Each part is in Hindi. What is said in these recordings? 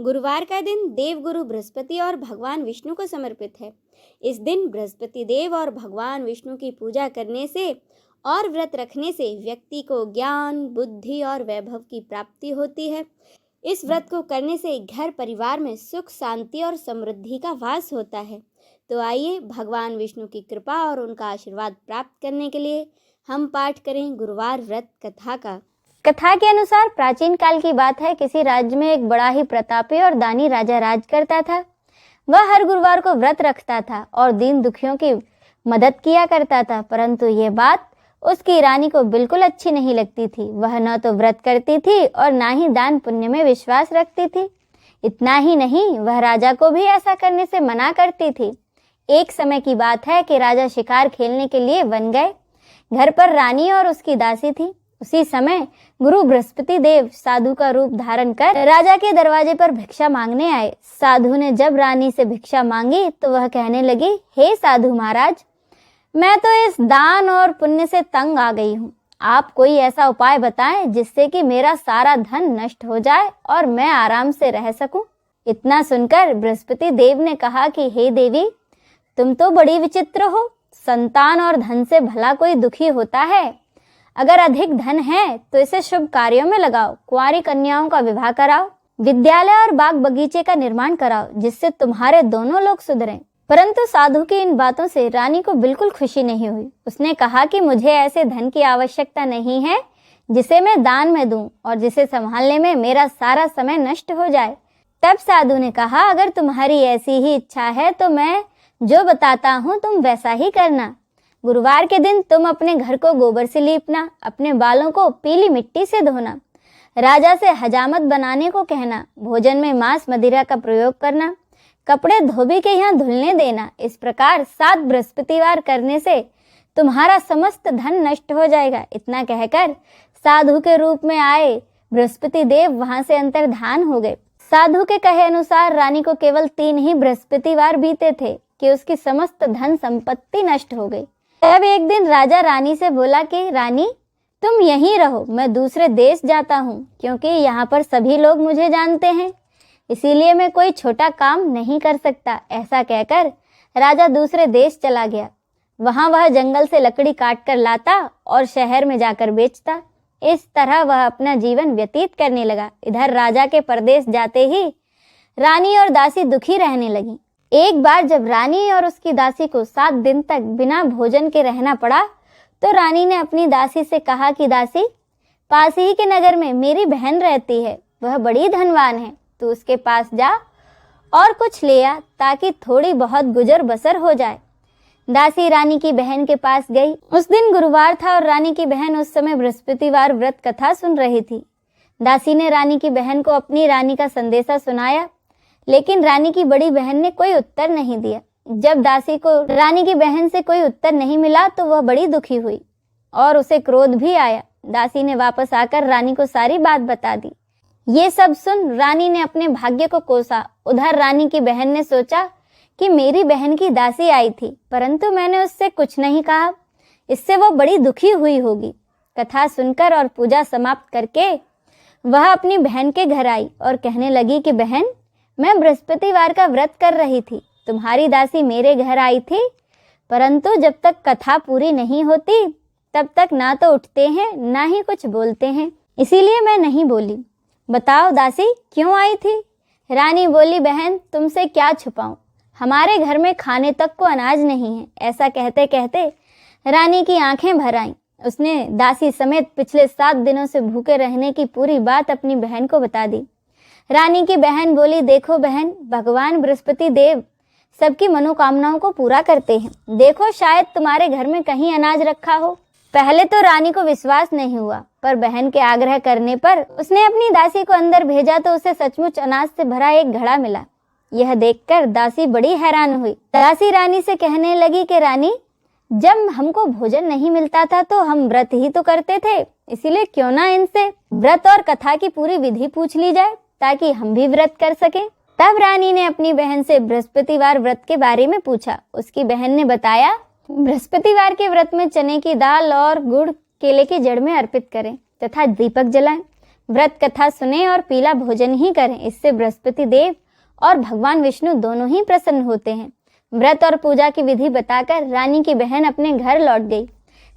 गुरुवार का दिन देवगुरु बृहस्पति और भगवान विष्णु को समर्पित है। इस दिन बृहस्पति देव और भगवान विष्णु की पूजा करने से और व्रत रखने से व्यक्ति को ज्ञान, बुद्धि और वैभव की प्राप्ति होती है। इस व्रत को करने से घर परिवार में सुख, शांति और समृद्धि का वास होता है। तो आइए भगवान विष्णु की कृपा और उनका आशीर्वाद प्राप्त करने के लिए हम पाठ करें गुरुवार व्रत कथा का। कथा के अनुसार प्राचीन काल की बात है। किसी राज्य में एक बड़ा ही प्रतापी और दानी राजा राज करता था। वह हर गुरुवार को व्रत रखता था और दीन दुखियों की मदद किया करता था, परंतु ये बात उसकी रानी को बिल्कुल अच्छी नहीं लगती थी। वह न तो व्रत करती थी और ना ही दान पुण्य में विश्वास रखती थी। इतना ही नहीं, वह राजा को भी ऐसा करने से मना करती थी। एक समय की बात है कि राजा शिकार खेलने के लिए वन गए। घर पर रानी और उसकी दासी थी। उसी समय गुरु बृहस्पति देव साधु का रूप धारण कर राजा के दरवाजे पर भिक्षा मांगने आए। साधु ने जब रानी से भिक्षा मांगी तो वह कहने लगी, हे साधु महाराज, मैं तो इस दान और पुण्य से तंग आ गई हूँ। आप कोई ऐसा उपाय बताएं जिससे कि मेरा सारा धन नष्ट हो जाए और मैं आराम से रह सकूं। इतना सुनकर बृहस्पति देव ने कहा कि हे देवी, तुम तो बड़ी विचित्र हो। संतान और धन से भला कोई दुखी होता है? अगर अधिक धन है तो इसे शुभ कार्यों में लगाओ, कुंवारी कन्याओं का विवाह कराओ, विद्यालय और बाग बगीचे का निर्माण कराओ, जिससे तुम्हारे दोनों लोग सुधरें। परंतु साधु की इन बातों से रानी को बिल्कुल खुशी नहीं हुई। उसने कहा कि मुझे ऐसे धन की आवश्यकता नहीं है जिसे मैं दान में दूं और जिसे संभालने में मेरा सारा समय नष्ट हो जाए। तब साधु ने कहा, अगर तुम्हारी ऐसी ही इच्छा है तो मैं जो बताता हूँ तुम वैसा ही करना। गुरुवार के दिन तुम अपने घर को गोबर से लीपना, अपने बालों को पीली मिट्टी से धोना, राजा से हजामत बनाने को कहना, भोजन में मांस मदिरा का प्रयोग करना, कपड़े धोबी के यहाँ धुलने देना। इस प्रकार 7 बृहस्पतिवार करने से तुम्हारा समस्त धन नष्ट हो जाएगा। इतना कहकर साधु के रूप में आए बृहस्पति देव वहां से अंतर्धान हो गए। साधु के कहे अनुसार रानी को केवल 3 ही बृहस्पतिवार बीते थे कि उसकी समस्त धन संपत्ति नष्ट हो गई। तब एक दिन राजा रानी से बोला कि रानी, तुम यहीं रहो, मैं दूसरे देश जाता हूँ, क्योंकि यहाँ पर सभी लोग मुझे जानते हैं, इसीलिए मैं कोई छोटा काम नहीं कर सकता। ऐसा कहकर राजा दूसरे देश चला गया। वहाँ वह जंगल से लकड़ी काट कर लाता और शहर में जाकर बेचता। इस तरह वह अपना जीवन व्यतीत करने लगा। इधर राजा के परदेश जाते ही रानी और दासी दुखी रहने लगी। एक बार जब रानी और उसकी दासी को 7 दिन तक बिना भोजन के रहना पड़ा तो रानी ने अपनी दासी से कहा कि दासी, पास ही के नगर में मेरी बहन रहती है, वह बड़ी धनवान है, तू उसके पास जा और कुछ ले आ ताकि थोड़ी बहुत गुजर बसर हो जाए। दासी रानी की बहन के पास गई। उस दिन गुरुवार था और रानी की बहन उस समय बृहस्पतिवार व्रत कथा सुन रही थी। दासी ने रानी की बहन को अपनी रानी का संदेशा सुनाया, लेकिन रानी की बड़ी बहन ने कोई उत्तर नहीं दिया। जब दासी को रानी की बहन से कोई उत्तर नहीं मिला तो वह बड़ी दुखी हुई और उसे क्रोध भी आया। दासी ने वापस आकर रानी को सारी बात बता दी। ये सब सुन रानी ने अपने भाग्य को कोसा। उधर रानी की बहन ने सोचा कि मेरी बहन की दासी आई थी, परंतु मैंने उससे कुछ नहीं कहा, इससे वो बड़ी दुखी हुई होगी। कथा सुनकर और पूजा समाप्त करके वह अपनी बहन के घर आई और कहने लगी कि बहन, मैं बृहस्पतिवार का व्रत कर रही थी, तुम्हारी दासी मेरे घर आई थी, परंतु जब तक कथा पूरी नहीं होती तब तक ना तो उठते हैं ना ही कुछ बोलते हैं, इसीलिए मैं नहीं बोली। बताओ दासी, क्यों आई थी? रानी बोली, बहन, तुमसे क्या छुपाऊं, हमारे घर में खाने तक को अनाज नहीं है। ऐसा कहते कहते रानी की आंखें भर आईं। उसने दासी समेत पिछले 7 दिनों से भूखे रहने की पूरी बात अपनी बहन को बता दी। रानी की बहन बोली, देखो बहन, भगवान बृहस्पति देव सबकी मनोकामनाओं को पूरा करते हैं। देखो, शायद तुम्हारे घर में कहीं अनाज रखा हो। पहले तो रानी को विश्वास नहीं हुआ, पर बहन के आग्रह करने पर उसने अपनी दासी को अंदर भेजा तो उसे सचमुच अनाज से भरा एक घड़ा मिला। यह देखकर दासी बड़ी हैरान हुई। दासी रानी से कहने लगी कि रानी, जब हमको भोजन नहीं मिलता था तो हम व्रत ही तो करते थे, इसीलिए क्यों ना इनसे व्रत और कथा की पूरी विधि पूछ ली जाए ताकि हम भी व्रत कर सकें। तब रानी ने अपनी बहन से बृहस्पतिवार व्रत के बारे में पूछा। उसकी बहन ने बताया, बृहस्पतिवार के व्रत में चने की दाल और गुड़ केले की जड़ में अर्पित करें तथा दीपक जलाएं। व्रत कथा सुने और पीला भोजन ही करें। इससे बृहस्पति देव और भगवान विष्णु दोनों ही प्रसन्न होते हैं। व्रत और पूजा की विधि बताकर रानी की बहन अपने घर लौट गई।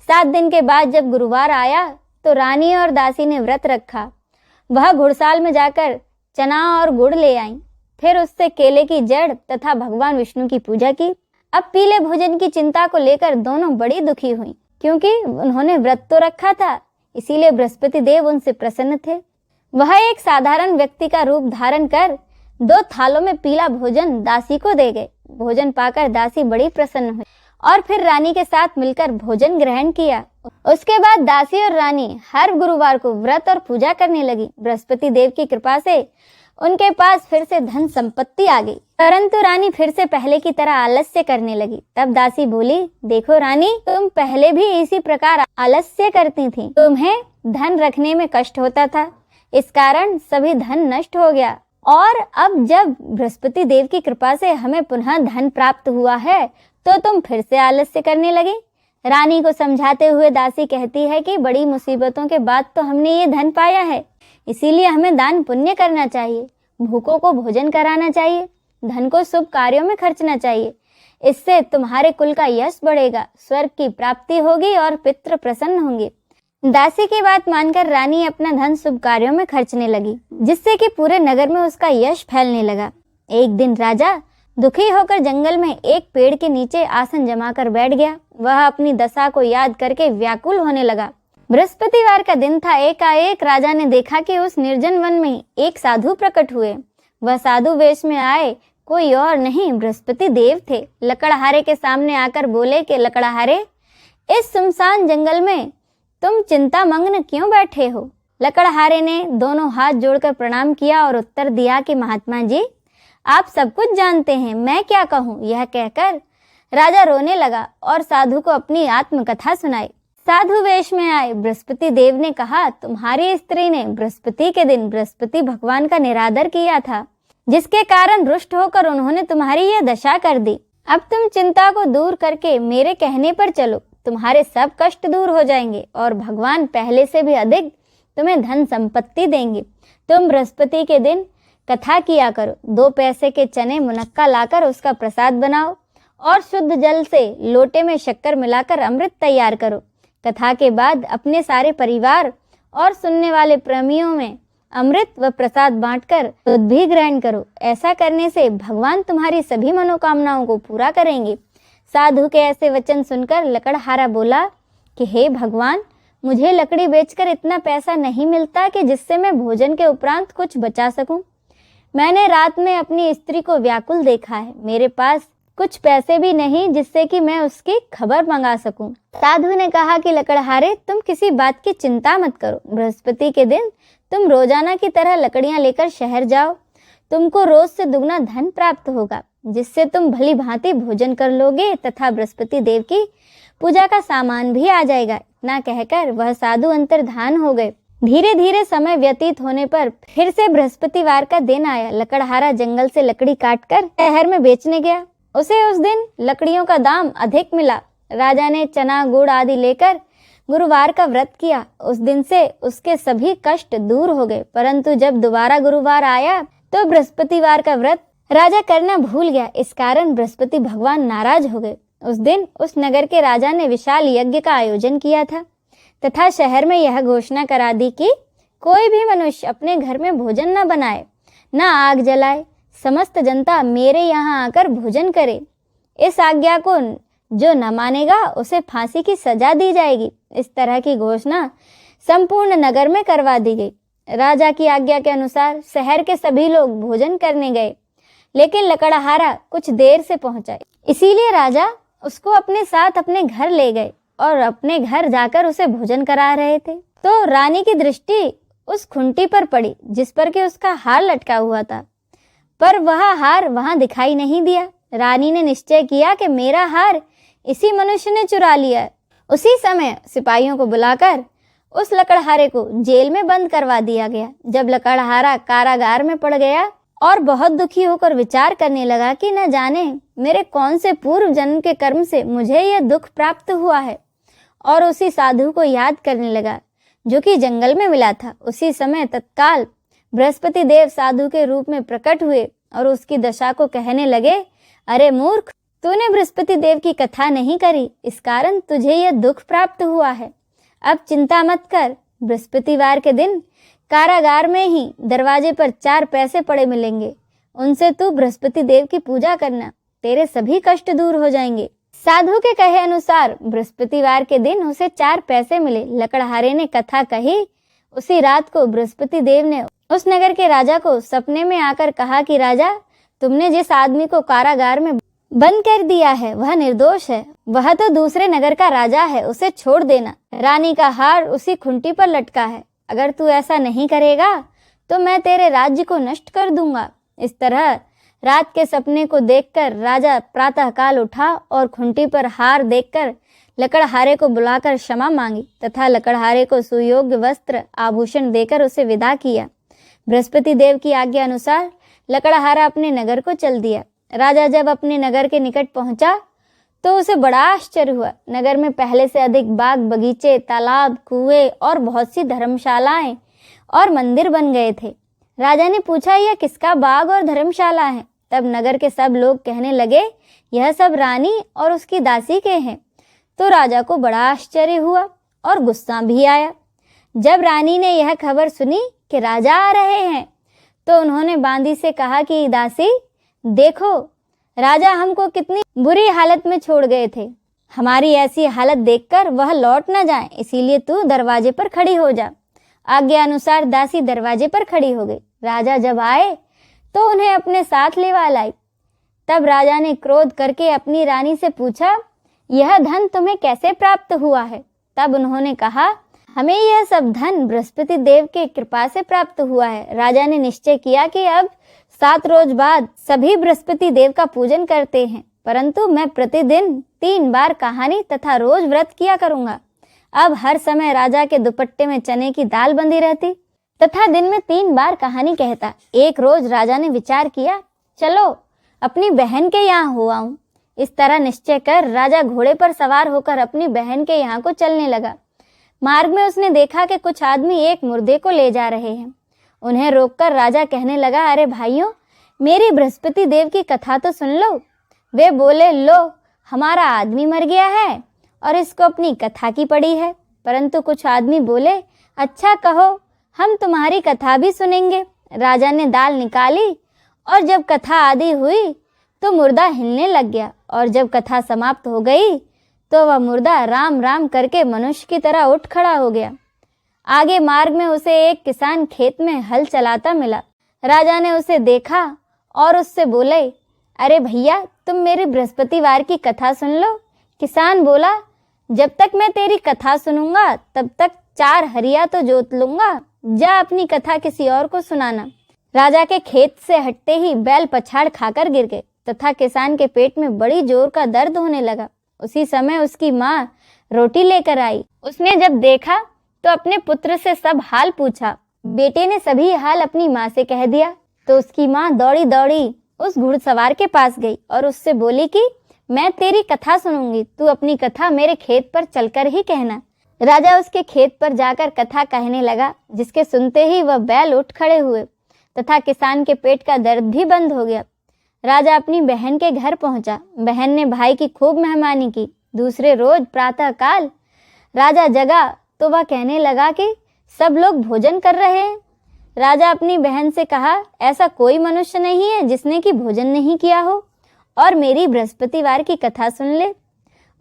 7 दिन के बाद जब गुरुवार आया तो रानी और दासी ने व्रत रखा। वह घुड़साल में जाकर चना और गुड़ ले आईं। फिर उससे केले की जड़ तथा भगवान विष्णु की पूजा की। अब पीले भोजन की चिंता को लेकर दोनों बड़ी दुखी हुई, क्योंकि उन्होंने व्रत तो रखा था, इसीलिए बृहस्पति देव उनसे प्रसन्न थे। वह एक साधारण व्यक्ति का रूप धारण कर 2 थालों में पीला भोजन दासी को दे गए। भोजन पाकर दासी बड़ी प्रसन्न हुई और फिर रानी के साथ मिलकर भोजन ग्रहण किया। उसके बाद दासी और रानी हर गुरुवार को व्रत और पूजा करने लगी। बृहस्पति देव की कृपा से उनके पास फिर से धन संपत्ति आ गई, परंतु रानी फिर से पहले की तरह आलस्य करने लगी। तब दासी बोली, देखो रानी, तुम पहले भी इसी प्रकार आलस्य करती थी। तुम्हें धन रखने में कष्ट होता था, इस कारण सभी धन नष्ट हो गया, और अब जब बृहस्पति देव की कृपा से हमें पुनः धन प्राप्त हुआ है तो तुम फिर से आलस्य करने लगी। रानी को समझाते हुए दासी कहती है कि बड़ी मुसीबतों के बाद तो हमने ये धन पाया है, इसीलिए हमें दान पुण्य करना चाहिए, भूखों को भोजन कराना चाहिए, धन को शुभ कार्यों में खर्चना चाहिए। इससे तुम्हारे कुल का यश बढ़ेगा, स्वर्ग की प्राप्ति होगी और पितृ प्रसन्न होंगे। दासी की बात मानकर रानी अपना धन शुभ कार्यों में खर्चने लगी, जिससे कि पूरे नगर में उसका यश फैलने लगा। एक दिन राजा दुखी होकर जंगल में एक पेड़ के नीचे आसन जमाकर बैठ गया। वह अपनी दशा को याद करके व्याकुल होने लगा। बृहस्पतिवार का दिन था। एकाएक राजा ने देखा कि उस निर्जन वन में एक साधु प्रकट हुए। वह साधु वेश में आए कोई और नहीं, बृहस्पति देव थे। लकड़हारे के सामने आकर बोले कि लकड़हारे, इस सुनसान जंगल में तुम चिंता मग्न क्यों बैठे हो? लकड़हारे ने दोनों हाथ जोड़कर प्रणाम किया और उत्तर दिया कि महात्मा जी, आप सब कुछ जानते हैं, मैं क्या कहूँ। यह कहकर राजा रोने लगा और साधु को अपनी आत्मकथा सुनाई। साधु वेश में आए बृहस्पति देव ने कहा, तुम्हारी स्त्री ने बृहस्पति के दिन बृहस्पति भगवान का निरादर किया था, जिसके कारण रुष्ट होकर उन्होंने तुम्हारी यह दशा कर दी। अब तुम चिंता को दूर करके मेरे कहने पर चलो, तुम्हारे सब कष्ट दूर हो जाएंगे और भगवान पहले से भी अधिक तुम्हें धन संपत्ति देंगे। तुम बृहस्पति के दिन कथा किया करो, 2 पैसे के चने मुनक्का लाकर उसका प्रसाद बनाओ और शुद्ध जल से लोटे में शक्कर मिलाकर अमृत तैयार करो। कथा के बाद अपने सारे परिवार और सुनने वाले प्रेमियों में अमृत व प्रसाद बांटकर दूध भी ग्रहण करो। ऐसा करने से भगवान तुम्हारी सभी मनोकामनाओं को पूरा करेंगे। साधु के ऐसे वचन सुनकर लकड़हारा बोला कि हे भगवान, मुझे लकड़ी बेचकर इतना पैसा नहीं मिलता कि जिससे मैं भोजन के उपरांत कुछ बचा सकूं। मैंने रात में अपनी स्त्री को व्याकुल देखा है, मेरे पास कुछ पैसे भी नहीं जिससे कि मैं उसकी खबर मंगा सकूं। साधु ने कहा कि लकड़हारे, तुम किसी बात की चिंता मत करो। बृहस्पति के दिन तुम रोजाना की तरह लकड़ियां लेकर शहर जाओ। तुमको रोज से दुगना धन प्राप्त होगा, जिससे तुम भली भांति भोजन कर लोगे तथा बृहस्पति देव की पूजा का सामान भी आ जाएगा। इतना कहकर वह साधु अंतर्धान हो गए। धीरे धीरे समय व्यतीत होने पर फिर से बृहस्पतिवार का दिन आया। लकड़हारा जंगल से लकड़ी काटकर शहर में बेचने गया। उसे उस दिन लकड़ियों का दाम अधिक मिला। राजा ने चना गुड़ आदि लेकर गुरुवार का व्रत किया। उस दिन से उसके सभी कष्ट दूर हो गए। परंतु जब दोबारा गुरुवार आया तो बृहस्पतिवार का व्रत राजा करना भूल गया। इस कारण बृहस्पति भगवान नाराज हो गए। उस दिन उस नगर के राजा ने विशाल यज्ञ का आयोजन किया था तथा शहर में यह घोषणा करा दी कि कोई भी मनुष्य अपने घर में भोजन न बनाए, न आग जलाए। समस्त जनता मेरे यहाँ आकर भोजन करे। इस आज्ञा को जो न मानेगा उसे फांसी की सजा दी जाएगी। इस तरह की घोषणा संपूर्ण नगर में करवा दी गई। राजा की आज्ञा के अनुसार शहर के सभी लोग भोजन करने गए, लेकिन लकड़हारा कुछ देर से पहुंचा, इसीलिए राजा उसको अपने साथ अपने घर ले गए और अपने घर जाकर उसे भोजन करा रहे थे। तो रानी की दृष्टि उस खुंटी पर पड़ी जिस पर कि उसका हार लटका हुआ था, पर वह हार वहां दिखाई नहीं दिया। रानी ने निश्चय किया कि मेरा हार इसी मनुष्य ने चुरा लिया। उसी समय सिपाहियों को बुलाकर उस लकड़हारे को जेल में बंद करवा दिया गया। जब लकड़हारा कारागार में पड़ गया और बहुत दुखी होकर विचार करने लगा कि न जाने मेरे कौन से पूर्व जन्म के कर्म से मुझे यह दुख प्राप्त हुआ है, और उसी साधु को याद करने लगा जो कि जंगल में मिला था। उसी समय तत्काल बृहस्पति देव साधु के रूप में प्रकट हुए और उसकी दशा को कहने लगे, अरे मूर्ख, तूने बृहस्पति देव की कथा नहीं करी, इस कारण तुझे यह दुख प्राप्त हुआ है। अब चिंता मत कर, बृहस्पतिवार के दिन कारागार में ही दरवाजे पर 4 पैसे पड़े मिलेंगे, उनसे तू बृहस्पति देव की पूजा करना, तेरे सभी कष्ट दूर हो जाएंगे। साधु के कहे अनुसार बृहस्पतिवार के दिन उसे 4 पैसे मिले। लकड़हारे ने कथा कही। उसी रात को बृहस्पति देव ने उस नगर के राजा को सपने में आकर कहा कि राजा, तुमने जिस आदमी को कारागार में बंद कर दिया है वह निर्दोष है, वह तो दूसरे नगर का राजा है, उसे छोड़ देना। रानी का हार उसी खुंटी पर लटका है, अगर तू ऐसा नहीं करेगा तो मैं तेरे राज्य को नष्ट कर दूंगा। इस तरह रात के सपने को देखकर राजा प्रातःकाल उठा और खुंटी पर हार देखकर लकड़हारे को बुलाकर क्षमा मांगी तथा लकड़हारे को सुयोग्य वस्त्र आभूषण देकर उसे विदा किया। बृहस्पति देव की आज्ञा अनुसार लकड़हारा अपने नगर को चल दिया। राजा जब अपने नगर के निकट पहुंचा तो उसे बड़ा आश्चर्य हुआ। नगर में पहले से अधिक बाग बगीचे, तालाब, कुएं और बहुत सी धर्मशालाएं और मंदिर बन गए थे। राजा ने पूछा, यह किसका बाग और धर्मशाला है? तब नगर के सब लोग कहने लगे, यह सब रानी और उसकी दासी के हैं। तो राजा को बड़ा आश्चर्य हुआ और गुस्सा भी आया। जब रानी ने यह खबर सुनी कि राजा आ रहे हैं तो उन्होंने बांदी से कहा कि दासी, देखो राजा हमको कितनी बुरी हालत में छोड़ गए थे, हमारी ऐसी हालत देखकर वह लौट न जाए, इसीलिए तू दरवाजे पर खड़ी हो जा। आज्ञा अनुसार दासी दरवाजे पर खड़ी हो गई। राजा जब आए तो उन्हें अपने साथ लेवा लाई। तब राजा ने क्रोध करके अपनी रानी से पूछा, यह धन तुम्हें कैसे प्राप्त हुआ है? तब उन्होंने कहा, हमें यह सब धन बृहस्पति देव के कृपा से प्राप्त हुआ है। राजा ने निश्चय किया कि अब 7 रोज बाद सभी बृहस्पति देव का पूजन करते हैं, परंतु मैं प्रतिदिन 3 बार कहानी तथा रोज व्रत किया करूंगा। अब हर समय राजा के दुपट्टे में चने की दाल बंधी रहती तथा दिन में 3 बार कहानी कहता। एक रोज राजा ने विचार किया, चलो अपनी बहन के यहाँ हो आऊं। इस तरह निश्चय कर राजा घोड़े पर सवार होकर अपनी बहन के यहाँ को चलने लगा। मार्ग में उसने देखा कि कुछ आदमी एक मुर्दे को ले जा रहे हैं। उन्हें रोककर राजा कहने लगा, अरे भाइयों, मेरी बृहस्पति देव की कथा तो सुन लो। वे बोले, लो हमारा आदमी मर गया है और इसको अपनी कथा की पड़ी है। परंतु कुछ आदमी बोले, अच्छा कहो, हम तुम्हारी कथा भी सुनेंगे। राजा ने दाल निकाली और जब कथा आदि हुई तो मुर्दा हिलने लग गया और जब कथा समाप्त हो गई तो वह मुर्दा राम राम करके मनुष्य की तरह उठ खड़ा हो गया। आगे मार्ग में उसे एक किसान खेत में हल चलाता मिला। राजा ने उसे देखा और उससे बोले, अरे भैया, तुम मेरी बृहस्पतिवार की कथा सुन लो। किसान बोला, जब तक मैं तेरी कथा सुनूंगा तब तक 4 हरिया तो जोत लूंगा, जा अपनी कथा किसी और को सुनाना। राजा के खेत से हटते ही बैल पछाड़ खाकर गिर गए तथा किसान के पेट में बड़ी जोर का दर्द होने लगा। उसी समय उसकी माँ रोटी लेकर आई। उसने जब देखा तो अपने पुत्र से सब हाल पूछा। बेटे ने सभी हाल अपनी माँ से कह दिया तो उसकी माँ दौड़ी दौड़ी उस घुड़सवार के पास गई और उससे बोली कि मैं तेरी कथा सुनूंगी, तू अपनी कथा मेरे खेत पर चलकर ही कहना। राजा उसके खेत पर जाकर कथा कहने लगा, जिसके सुनते ही वह बैल उठ खड़े हुए तथा किसान के पेट का दर्द भी बंद हो गया। राजा अपनी बहन के घर पहुंचा। बहन ने भाई की खूब मेहमानी की। दूसरे रोज प्रातःकाल राजा जगा तो वह कहने लगा कि सब लोग भोजन कर रहे हैं। राजा अपनी बहन से कहा, ऐसा कोई मनुष्य नहीं है जिसने कि भोजन नहीं किया हो और मेरी बृहस्पतिवार की कथा सुन ले।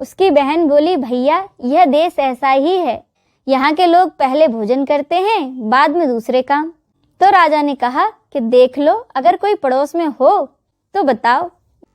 उसकी बहन बोली, भैया, यह देश ऐसा ही है, यहाँ के लोग पहले भोजन करते हैं, बाद में दूसरे काम। तो राजा ने कहा कि देख लो, अगर कोई पड़ोस में हो तो बताओ।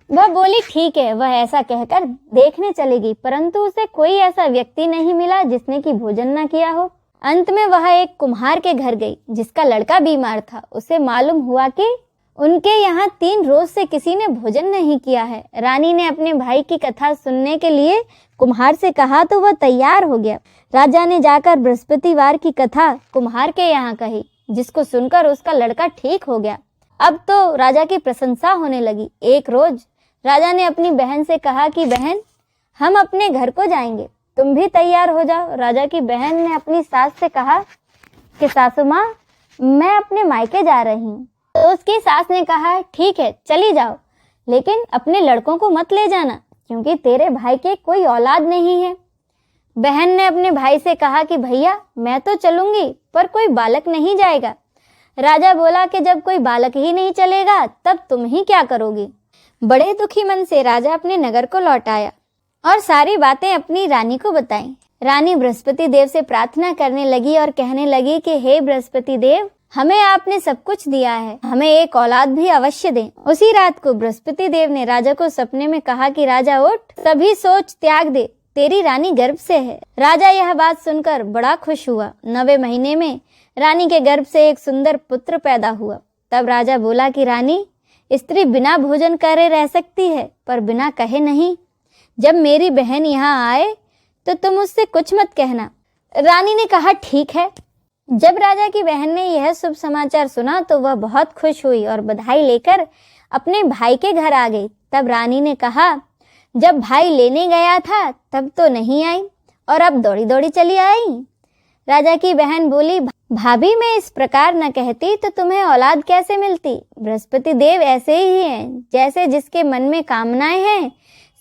वह बोली, ठीक है। वह ऐसा कहकर देखने चलेगी, परंतु उसे कोई ऐसा व्यक्ति नहीं मिला जिसने कि भोजन न किया हो। अंत में वह एक कुम्हार के घर गई जिसका लड़का बीमार था। उसे मालूम हुआ कि उनके यहाँ 3 रोज से किसी ने भोजन नहीं किया है। रानी ने अपने भाई की कथा सुनने के लिए कुम्हार से कहा तो वह तैयार हो गया। राजा ने जाकर बृहस्पतिवार की कथा कुम्हार के यहाँ कही, जिसको सुनकर उसका लड़का ठीक हो गया। अब तो राजा की प्रशंसा होने लगी। एक रोज राजा ने अपनी बहन से कहा कि बहन, हम अपने घर को जाएंगे। तुम भी तैयार हो जाओ। राजा की बहन ने अपनी सास से कहा कि सासू माँ, मैं अपने मायके जा रही हूँ। तो उसकी सास ने कहा, ठीक है चली जाओ, लेकिन अपने लड़कों को मत ले जाना, क्योंकि तेरे भाई के कोई औलाद नहीं है। बहन ने अपने भाई से कहा कि भैया मैं तो चलूंगी, पर कोई बालक नहीं जाएगा। राजा बोला कि जब कोई बालक ही नहीं चलेगा तब तुम ही क्या करोगी। बड़े दुखी मन से राजा अपने नगर को लौट आया और सारी बातें अपनी रानी को बताई। रानी बृहस्पति देव से प्रार्थना करने लगी और कहने लगी कि हे बृहस्पति देव, हमें आपने सब कुछ दिया है, हमें एक औलाद भी अवश्य दें। उसी रात को बृहस्पति देव ने राजा को सपने में कहा कि राजा उठ, सभी सोच त्याग दे, तेरी रानी गर्भ से है। राजा यह बात सुनकर बड़ा खुश हुआ। 9वें महीने में रानी के गर्भ से एक सुंदर पुत्र पैदा हुआ। तब राजा बोला कि रानी, स्त्री बिना भोजन करे रह सकती है, पर बिना कहे नहीं। जब मेरी बहन यहाँ आए तो तुम उससे कुछ मत कहना। रानी ने कहा, ठीक है। जब राजा की बहन ने यह शुभ समाचार सुना तो वह बहुत खुश हुई और बधाई लेकर अपने भाई के घर आ गई। तब रानी ने कहा, जब भाई लेने गया था तब तो नहीं आई और अब दौड़ी दौड़ी चली आई। राजा की बहन बोली, भाभी मैं इस प्रकार न कहती तो तुम्हें औलाद कैसे मिलती। बृहस्पति देव ऐसे ही हैं, जैसे जिसके मन में कामनाएं हैं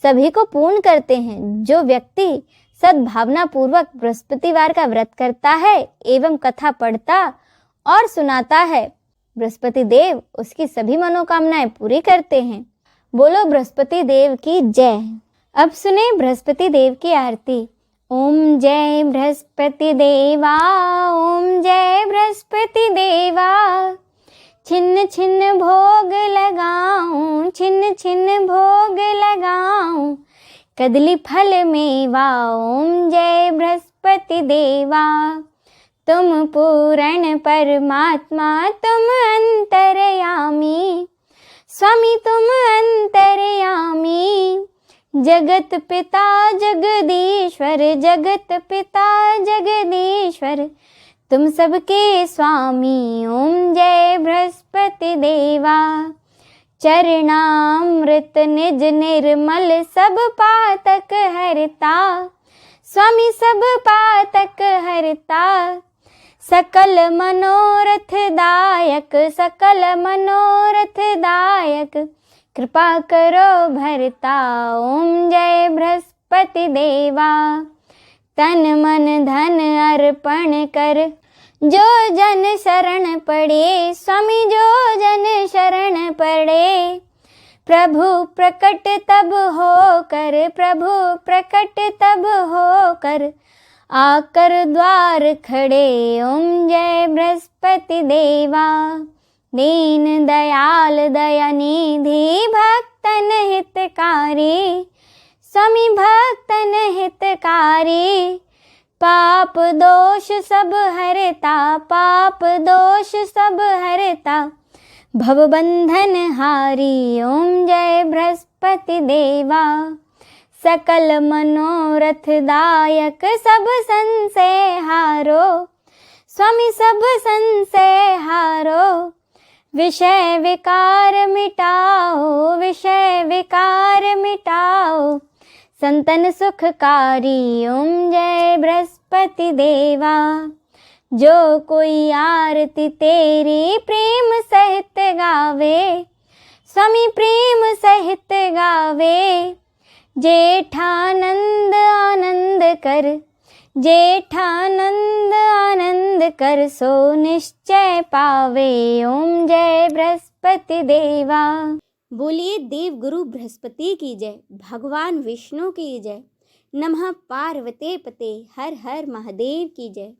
सभी को पूर्ण करते हैं। जो व्यक्ति सद्भावना पूर्वक बृहस्पतिवार का व्रत करता है एवं कथा पढ़ता और सुनाता है, बृहस्पति देव उसकी सभी मनोकामनाएं पूरी करते हैं। बोलो बृहस्पति देव की जय। अब सुने बृहस्पति देव की आरती। ओम जय बृहस्पति देवा, ओम जय बृहस्पति देवा। छिन्न छिन्न भोग लगाऊं, छिन्न छिन्न भोग लगाऊं, कदली फल मेवा। ओम जय बृहस्पति देवा। तुम पूर्ण परमात्मा, तुम अंतर्यामी, स्वामी तुम अंतर्यामी। जगत पिता जगदीश्वर, जगत पिता जगदीश्वर, तुम सबके स्वामी। ओम जय बृहस्पति देवा। चरणामृत निज निर्मल, सब पातक हरता, स्वामी सब पातक हरता। सकल मनोरथ दायक, सकल मनोरथ दायक, कृपा करो भरता। ओम जय बृहस्पति देवा। तन मन धन अर्पण कर, जो जन शरण पड़े, स्वामी जो जन शरण पड़े। प्रभु प्रकट तब हो कर, प्रभु प्रकट तब हो कर, आकर द्वार खड़े। ओम जय बृहस्पति देवा। दीन दयाल दयानिधि, भक्तन हितकारी, स्वामी भक्तन हितकारी। पाप दोष सब हरता, पाप दोष सब हरता, भवबंधन हारी। ओम जय बृहस्पति देवा। सकल मनोरथ दायक, सब संशय हारो, स्वामी सब संशय हारो। विषय विकार मिटाओ, विषय विकार मिटाओ, संतन सुखकारी। ओम जय बृहस्पति देवा। जो कोई आरती तेरी प्रेम सहित गावे, स्वामी प्रेम सहित गावे। जेठानंद आनंद कर, जेठानंद आनंद कर, सो निश्चय पावे। ओम जय बृहस्पति देवा। बोलिए देव गुरु बृहस्पति की जय, भगवान विष्णु की जय। नमः पार्वते पते, हर हर महादेव की जय।